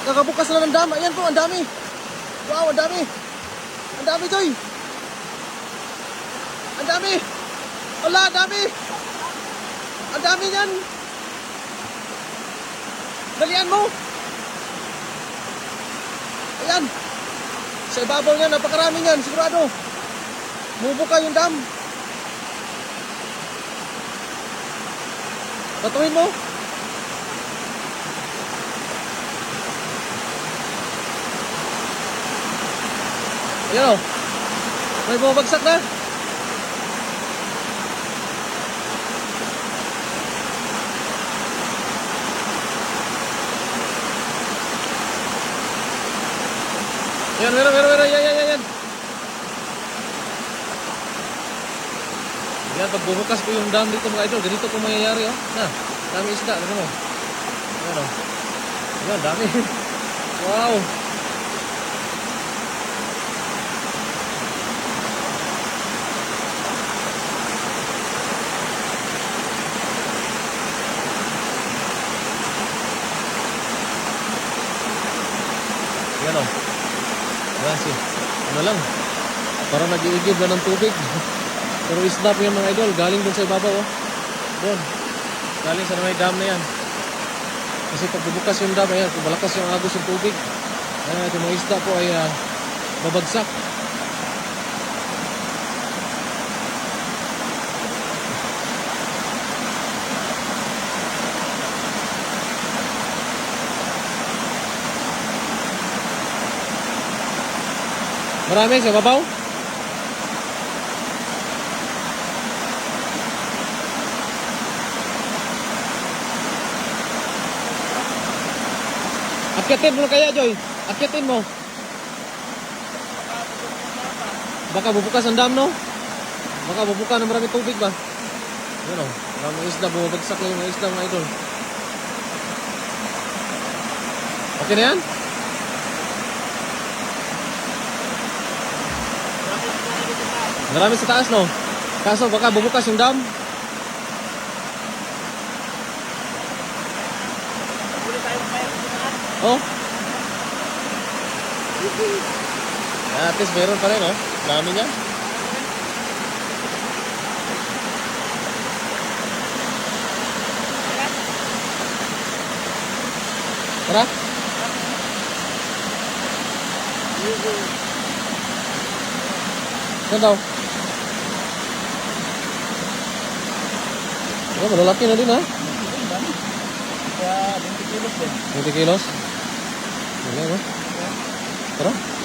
kakabukas na ng dam. Ayan po, ang dami. Wow, ang dami. Ang dami, Joy. Ang dami. Wala, ang dami. Ang dami niyan. Dalian mo. Ayan. Sa ibabaw niyan, napakarami niyan. Sigurado. Bubuka yung dam. Tatuin mo. Ayan o. May bumabagsak na. Ayan, meron. Yan. Yan, pag bumukas po yung dam dito mga idol, ganito po mangyayari oh. Na, dami isda, ano mo? Ayan o. Ayan, dami. Wow. Ayan o. Ayan ano lang. Parang nag-iigib na ng tubig. Pero isda po yan mga idol. Galing dun sa ibabaw oh. Doon. Galing sa may dam na yan. Kasi pag bubukas yung dam, ayan, kung malakas yung agos yung tubig, ayan, yung mga isda po ay babagsak. Marami sa babaw. Akyatin mo kaya, Joy. Akyatin mo. Baka bubukas ang dam, no? Baka bubuka ng marami tubig ba? Yun o. Maraming isda. Bumabagsak lang yung isda mga idol. Okay na yan? Marami sa taas, no? Kaso baka bubukas yung dam. Oh. At least meron pa rin, oh. Dami niya. Tara. Saan daw? Oh, malalaki na din, ha? Kaya 20 kilos din. 20 kilos? Wala, no? Tara.